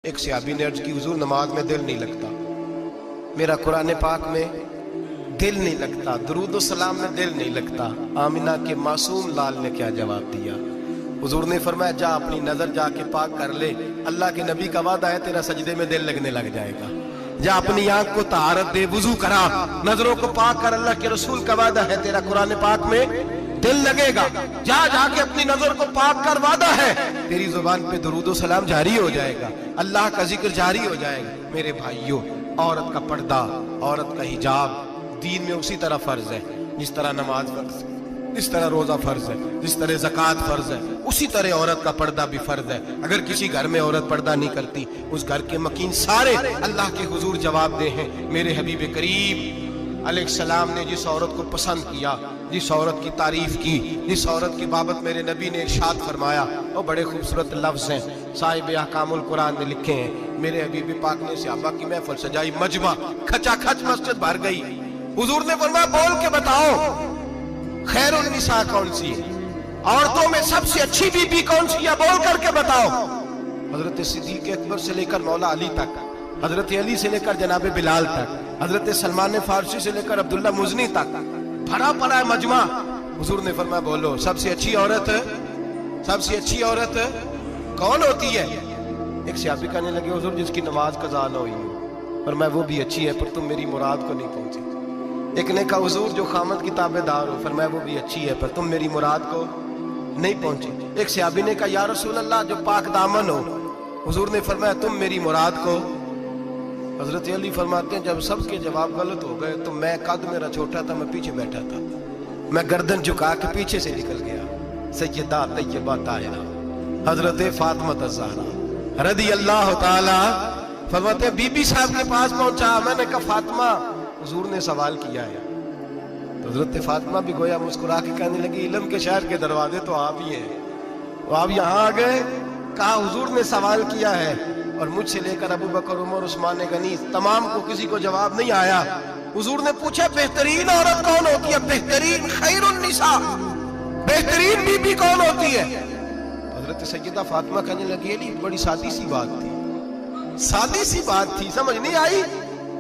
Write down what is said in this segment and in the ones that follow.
ایک صحابی نے عرض کی حضور نماز میں دل نہیں لگتا، میرا قرآن پاک میں دل نہیں لگتا، درود و سلام میں دل نہیں لگتا۔ آمینہ کے معصوم لال نے کیا جواب دیا؟ حضور نے فرمایا جا اپنی نظر جا کے پاک کر لے، اللہ کے نبی کا وعدہ ہے تیرا سجدے میں دل لگنے لگ جائے گا۔ جا اپنی آنکھ کو طہارت دے، وضو کرا، نظروں کو پاک کر، اللہ کے رسول کا وعدہ ہے تیرا قرآن پاک میں دل لگے گا۔ جا جا کے اپنی نظر کو پاک کر، وعدہ ہے تیری زبان پہ درود و سلام جاری ہو جائے گا، اللہ کا ذکر جاری ہو جائے گا۔ میرے بھائیوں، عورت کا پردہ، عورت کا حجاب دین میں اسی طرح فرض ہے جس طرح نماز فرض ہے، جس طرح روزہ فرض ہے، جس طرح زکوٰۃ فرض ہے، اسی طرح عورت کا پردہ بھی فرض ہے۔ اگر کسی گھر میں عورت پردہ نہیں کرتی، اس گھر کے مکین سارے اللہ کے حضور جواب دے ہیں۔ میرے حبیب کریم علیہ السلام نے جس عورت کو پسند کیا، جس عورت کی تعریف کی، جس عورت کی بابت میرے نبی نے ارشاد فرمایا، وہ بڑے خوبصورت لفظ ہیں، صاحب احکام القرآن نے لکھے ہیں۔ میرے حبیب پاک نے صحابہ کی محفل سجائی، مجمع کھچا کھچ مسجد بھر گئی۔ حضور نے فرمایا بول کے بتاؤ خیر النساء کون سی ہے، عورتوں میں سب سے اچھی بی بی کون سی ہے، بول کر کے بتاؤ۔ حضرت صدیق اکبر سے لے کر مولا علی تک، حضرت علی سے لے کر جناب بلال تک، حضرت سلمان فارسی سے لے کر عبداللہ مزنی تک بھرا پڑا ہے مجمع۔ حضور نے فرمایا بولو سب سے اچھی عورت، سب سے اچھی عورت کون ہوتی ہے؟ ایک صحابی کہنے لگے حضور جس کی نماز قضا نہ ہوئی ہو، فرمایا وہ بھی اچھی ہے پر تم میری مراد کو نہیں پہنچے۔ ایک نے کہا حضور جو خامد کی تابع دار ہو، فرمایا وہ بھی اچھی ہے پر تم میری مراد کو نہیں پہنچے۔ ایک صحابی نے کہا یا رسول اللہ جو پاک دامن ہو، حضور نے فرمایا تم میری مراد کو۔ حضرت علی فرماتے ہیں جب سب کے جواب غلط ہو گئے تو میں قد میرا چھوٹا تھا، میں پیچھے بیٹھا تھا، میں گردن جھکا کے پیچھے سے نکل گیا۔ سیدہ طیبہ طاہرہ حضرت فاطمہ الزہرا رضی اللہ تعالی فرماتے ہیں بی بی صاحب کے پاس پہنچا، میں نے کہا فاطمہ حضور نے سوال کیا ہے۔ تو حضرت فاطمہ بھی گویا مسکرا کے کہنے لگی علم کے شہر کے دروازے تو آپ ہی ہیں، تو آپ یہاں آ گئے۔ کہا حضور نے سوال کیا ہے اور مجھ سے لے کر ابو بکر عمر عثمان غنی تمام کو کسی کو جواب نہیں آیا۔ حضور نے پوچھا بہترین عورت کون ہوتی ہے، بہترین خیر النساء بہترین بی بی کون ہوتی ہے؟ حضرت سیدہ فاطمہ کہنے لگی علی بڑی سادی سی بات تھی، سادی سی بات تھی، سمجھ نہیں آئی؟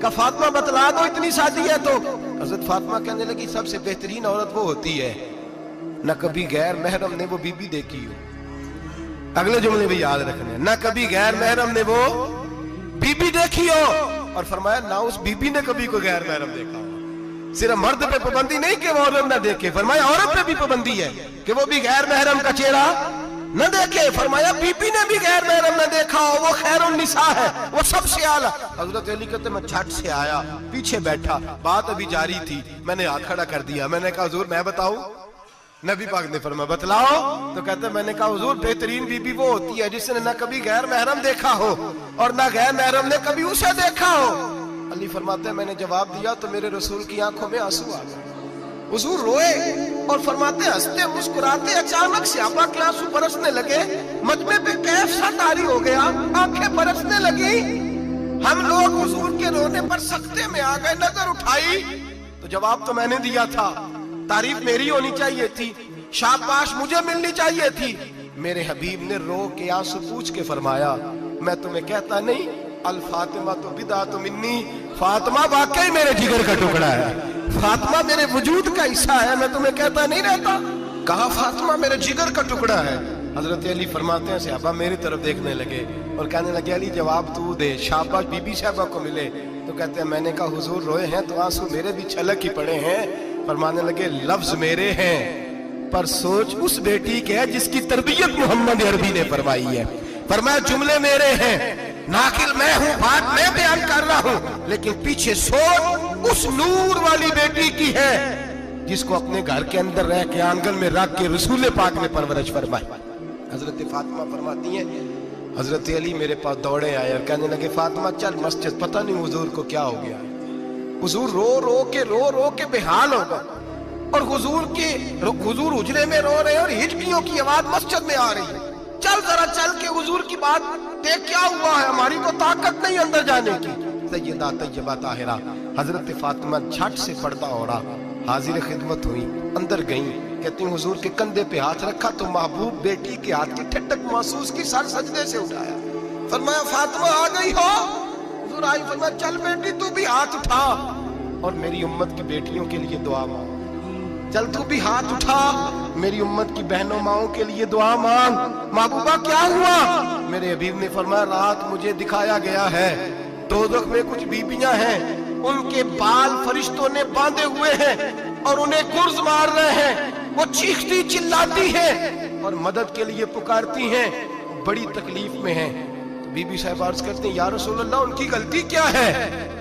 کہ فاطمہ بتلا دو اتنی سادی ہے تو۔ حضرت فاطمہ کہنے لگی سب سے بہترین عورت وہ ہوتی ہے نہ کبھی غیر محرم نے وہ بی بی دیکھی ہو۔ اگلے جملے بھی یاد رکھنے ہیں، نہ کبھی غیر محرم نے وہ بی بی دیکھی ہو، اور فرمایا نہ اس بی بی نے کبھی کوئی غیر محرم دیکھا ہو۔ صرف مرد پہ پابندی نہیں کہ وہ عورت نہ دیکھے، فرمایا عورت پہ بھی پابندی ہے کہ وہ بھی غیر محرم کا چہرہ نہ دیکھے۔ فرمایا بی بی نے بھی غیر محرم نہ دیکھا ہو، وہ خیر النساء ہے، وہ سب سے اعلیٰ۔ حضرت علی کہتے میں جھٹ سے آیا، پیچھے بیٹھا، بات ابھی جاری تھی، میں نے ہاتھ کھڑا کر دیا، میں نے کہا حضور میں بتاؤں؟ نبی پاک نے فرمایا بتلاؤ۔ تو کہتے میں نے کہا حضور بہترین بی بی وہ ہوتی ہے جس نے نہ کبھی غیر محرم دیکھا ہو اور نہ غیر محرم نے کبھی اسے دیکھا ہو۔ علی فرماتے ہیں میں نے جواب دیا تو میرے رسول کی آنکھوں میں آنسو آ گئے، حضور روئے اور فرماتے ہنستے مسکراتے اچانک صحابہ کے آنسو برسنے لگے، مجمع پہ کیف سا طاری ہو گیا، آنکھیں برسنے لگی۔ ہم لوگ حضور کے رونے پر سکتے میں آ گئے، نظر اٹھائی تو جواب تو میں نے دیا تھا، تعریف میری ہونی چاہیے تھی، شاباش مجھے ملنی چاہیے تھی۔ میرے حبیب نے رو کے آنسو پوچھ کے فرمایا میں تمہیں کہتا نہیں الفاطمہ تو بدعۃ منی، فاطمہ واقعی میرے جگر کا ٹکڑا ہے، فاطمہ میرے وجود کا حصہ ہے، میں تمہیں کہتا نہیں رہتا؟ کہا فاطمہ میرے جگر کا ٹکڑا ہے۔ حضرت علی فرماتے ہیں صحابہ میری طرف دیکھنے لگے اور کہنے لگے علی جواب تو دے، شاباش بی بی صاحبہ کو ملے۔ تو کہتے ہیں میں نے کہا حضور روئے ہیں تو آنسو میرے بھی چھلک ہی پڑے ہیں۔ فرمانے لگے لفظ میرے ہیں پر سوچ اس بیٹی کے ہے جس کی تربیت محمد عربی نے فرمائی ہے۔ فرمایا جملے میرے ہیں، ناقل میں ہوں، بات میں بیان کر رہا ہوں، لیکن پیچھے سوچ اس نور والی بیٹی کی ہے جس کو اپنے گھر کے اندر رہ کے آنگن میں رکھ کے رسول پاک نے پرورش فرمائی۔ حضرت فاطمہ فرماتی ہیں حضرت علی میرے پاس دوڑے آئے اور کہنے لگے فاطمہ چل مسجد، پتہ نہیں حضور کو کیا ہو گیا۔ حضور رو رو کے بحال ہو گئے اور حضور حجرے میں رو رہے ہیں اور ہچکیوں کی آواز مسجد میں آ رہی ہے۔ چل ذرا چل کے حضور کی بات دیکھ کیا ہوا ہے، ہماری کو طاقت نہیں اندر جانے کی۔ سیدہ طیبہ طاہرہ حضرت فاطمہ جھٹ سے پردہ اوڑھا، حاضر خدمت ہوئی، اندر گئیں، کہتی ہیں حضور کے کندھے پہ ہاتھ رکھا تو محبوب بیٹی کے ہاتھ کی ٹھٹک محسوس کی، سر سجدے سے اٹھایا फरमाया फातिमा आ गई हो? हुजूर आई, फरमाया चल बेटी तू भी हाथ उठा और मेरी उम्मत की बेटियों के लिए दुआ मांग। चल तू भी हाथ उठा, मेरी उम्मत की बहनों माओं के लिए दुआ मांग। महबूबा क्या हुआ? मेरे हबीब ने फरमाया रात मुझे दिखाया गया है दोज़ख में कुछ बीबियां हैं, उनके बाल फरिश्तों ने बांधे हुए हैं और उन्हें गुर्ज मार रहे हैं। वो चीखती चिल्लाती हैं और मदद के लिए पुकारती हैं, बड़ी तकलीफ में हैं। तो बीबी साहब अर्ज करती हैं या रसूल अल्लाह उनकी गलती क्या है?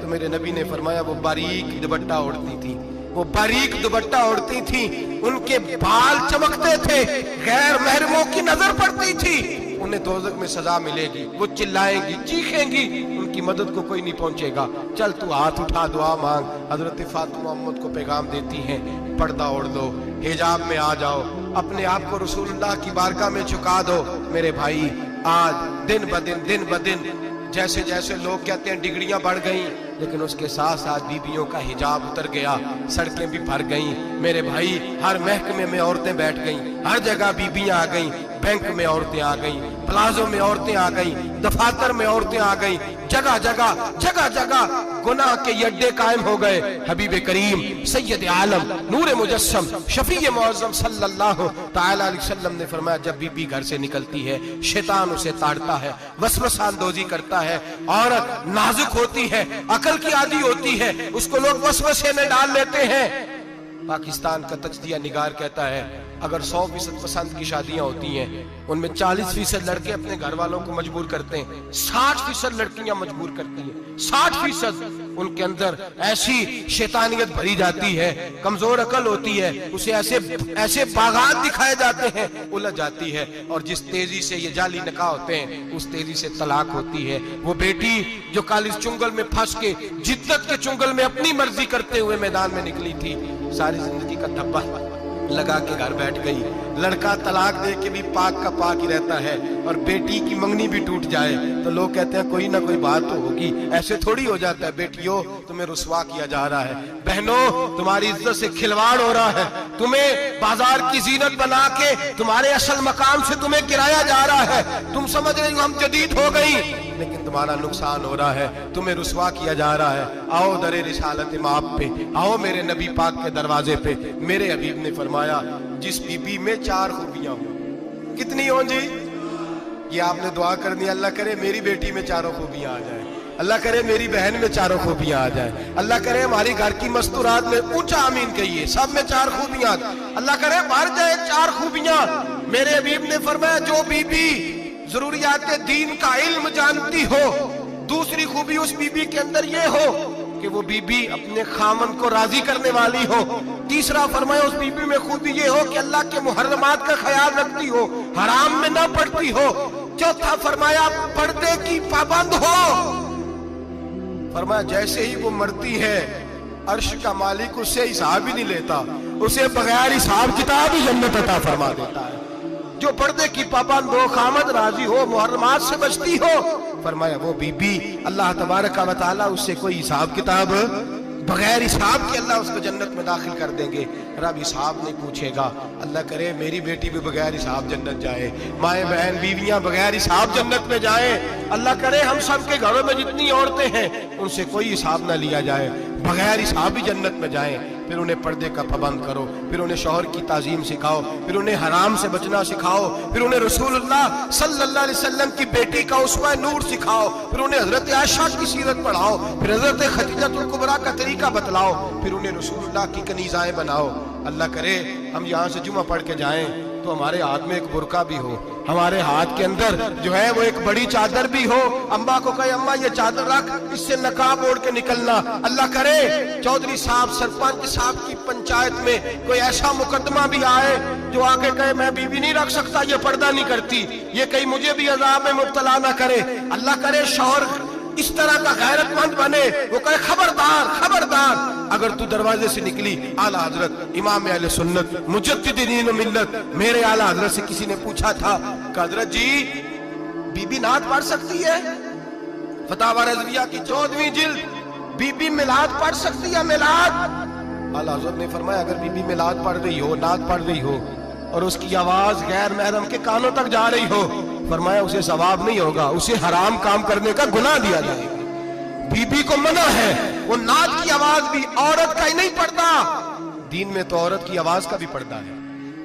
तो मेरे नबी ने फरमाया वो बारीक दुपट्टा ओढ़ती थी, वो बारीक दुपट्टा ओढ़ती थी, उनके बाल चमकते थे, गैर महरमों की नजर पड़ती थी, उन्हें दोज़ख में सजा मिलेगी, वो चिल्लाएंगी चीखेंगी, उनकी मदद को कोई नहीं पहुंचेगा। चल तू हाथ उठा दुआ मांग। हजरत फातिमा उम्मत को पैगाम देती हैं, पर्दा ओढ़ लो, हिजाब में आ जाओ, अपने आप को रसूलुल्लाह की बारगाह में झुका दो। मेरे भाई आज दिन ब दिन जैसे जैसे लोग कहते हैं डिग्रियां बढ़ गई, लेकिन उसके साथ साथ बीबियों का हिजाब उतर गया, सड़कें भी भर गईं। मेरे भाई हर महकमे में औरतें बैठ गईं, हर जगह बीबियां आ गईं, बैंक में औरतें आ गईं, प्लाजो में औरतें आ गईं, दफातर में औरतें आ गईं, जगह जगह गुनाह के अड्डे कायम हो गए। हबीब करीम सैयद आलम नूर मुजस्सम शफी मुअज़्ज़म सल्लल्लाहु तआला अलैहि वसल्लम ने फरमाया जब बीबी घर से निकलती है शैतान उसे ताड़ता है, वसवसा अंदोज़ी करता है, औरत नाजुक होती है, अकल की आदी होती है, उसको लोग वसवसे में डाल लेते हैं। पाकिस्तान का तजदिया निगार कहता है अगर 100% पसंद की शादियां होती हैं उनमें 40% लड़के अपने घर वालों को मजबूर करते हैं, 60% लड़कियां मजबूर करती हैं, 60% उनके अंदर ऐसी शैतानियत भरी जाती है, कमजोर अकल होती है, उसे ऐसे बागात दिखाए जाते हैं, उलझ जाती है, और जिस तेजी से ये जाली निकाह होते हैं उस तेजी से तलाक होती है। वो बेटी जो कल इस चुंगल में फंस के जिद्दत के चुंगल में अपनी मर्जी करते हुए मैदान में निकली थी, सारी जिंदगी का धब्बा लगा के घर बैठ गई। लड़का तलाक दे के भी पाक का पाक ही रहता है, और बेटी की मंगनी भी टूट जाए तो लोग कहते हैं कोई ना कोई बात तो होगी, ऐसे थोड़ी हो जाता है। बेटियों तुम्हें रुसवा किया जा रहा है, बहनों तुम्हारी इज्जत से खिलवाड़ हो रहा है, तुम्हें बाजार की जीनत बना के तुम्हारे असल मकाम से तुम्हें गिराया जा रहा है। तुम समझ रही हो हम जदीद हो गई, लेकिन तुम्हारा नुकसान हो रहा है, तुम्हें रुसवा किया जा रहा है। आओ दरे रिसालत माप पे, आओ मेरे नबी पाक के दरवाजे पे। मेरे हबीब ने फरमाया जिस बीबी में 4 खूबियां हो, कितनी हो जी? ये आपने दुआ करनी, अल्लाह करे मेरी बेटी में 4 खूबियां आ जाए, अल्लाह करे मेरी बहन में 4 खूबियां आ जाए, अल्लाह करे हमारी घर की मस्तूरात में, ऊंचा आमीन कहिए, सब में 4 खूबियां, अल्लाह करे भर जाए 4 खूबियां। मेरे हबीब ने फरमाया जो बीबी जरूरियात दीन का इल्म जानती हो, दूसरी खूबी उस बीबी के अंदर ये हो कि वो बीबी अपने खामन को राजी करने वाली हो, तीसरा फरमाया उस बीबी में खूबी ये हो कि अल्लाह के मुहर्रमात का ख्याल रखती हो, हराम में ना पड़ती हो, चौथा फरमाया पर्दे की पाबंद हो। फरमाया जैसे ही वो मरती है अर्श का मालिक उससे हिसाब ही नहीं लेता, उसे बगैर हिसाब किताब ही जन्नत अता फरमा देता है। जो पर्दे की पाबंद हो, खामद राजी हो, मुहर्रमात से बचती हो, फरमाया वो बीबी अल्लाह तबारक व तआला उससे कोई हिसाब किताब बगैर हिसाब के अल्लाह उसको जन्नत में दाखिल कर देंगे। रब हिसाब नहीं पूछेगा। अल्लाह करे मेरी बेटी भी बगैर हिसाब जन्नत जाए, माए बहन बीवियां बगैर हिसाब जन्नत में जाए। अल्लाह करे हम सब के घरों में जितनी औरतें हैं उनसे कोई हिसाब ना लिया जाए, बगैर हिसाब ही जन्नत में जाए। फिर उन्हें पर्दे का पाबंद करो, फिर उन्हें शौहर की ताजीम सिखाओ, फिर उन्हें हराम से बचना सिखाओ, फिर उन्हें रसूलुल्लाह सल्लल्लाहु अलैहि वसल्लम की बेटी का उस्वा नूर सिखाओ, फिर उन्हें हजरत आयशा की सीरत पढ़ाओ, फिर हजरत खदीजतुल कुबरा का तरीका बतलाओ, फिर उन्हें रसूलुल्लाह की कनीज़ाएं बनाओ। अल्लाह करे हम यहाँ से जुमा पढ़ के जाएं तो हमारे हाथ में एक बुरका भी हो, हमारे हाथ के अंदर जो है वो एक बड़ी चादर भी हो। अम्मा को कहे अम्मा ये चादर रख, इससे नकाब ओढ़ के निकलना। अल्लाह करे चौधरी साहब सरपंच साहब की पंचायत में कोई ऐसा मुकदमा भी आए जो आके कहे मैं बीवी नहीं रख सकता, ये पर्दा नहीं करती, ये कहीं मुझे भी अजाब में मुब्तला ना करे। अल्लाह करे शौहर इस तरह का गैरतमंद बने, वो कहे खबरदार खबरदार, अगर तू दरवाजे से निकली आला हजरत इमाम अहले सुन्नत मुजद्दिद दीन मिल्लत मेरे आला हजरत से किसी ने पूछा था कि हजरत जी बीबी नात पढ़ सकती है? फतावा रज़विया की 14वीं जिल्द, बीबी मिलाद पढ़ सकती है? मिलाद आला हजरत ने फरमाया अगर बीबी मिलाद पढ़ रही हो, नात पढ़ रही हो और उसकी आवाज गैर महरम के कानों तक जा रही हो, फरमाया उसे सवाब नहीं होगा, उसे हराम काम करने का गुनाह दिया जाएगा। बीबी को मना है, वो नाद की आवाज भी औरत का ही नहीं पड़ता, दीन में तो औरत की आवाज का भी पर्दा है।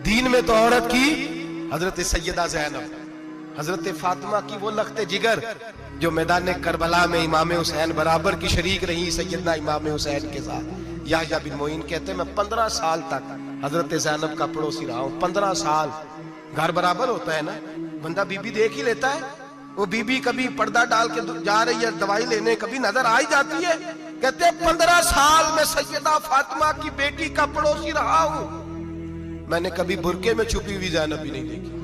दीन में तो औरत की हजरत सैयदा ज़ैनब, हजरत फातिमा की वो लख्ते जिगर जो मैदान करबला में इमाम हुसैन बराबर की शरीक रही सैयदना इमाम हुसैन के साथ। याह्या बिन मोइन कहते मैं 15 साल तक हजरत ज़ैनब का पड़ोसी रहा हूं। 15 साल, घर बराबर होता है ना, बंदा बीबी देख ही लेता है। वो बीबी कभी पर्दा डाल के जा रही है दवाई लेने, कभी नजर आ ही जाती है। कहते 15 साल में सैयदा फातिमा की बेटी का पड़ोसी रहा हूं, मैंने कभी बुरके में छुपी हुई ज़ैनब भी नहीं देखी।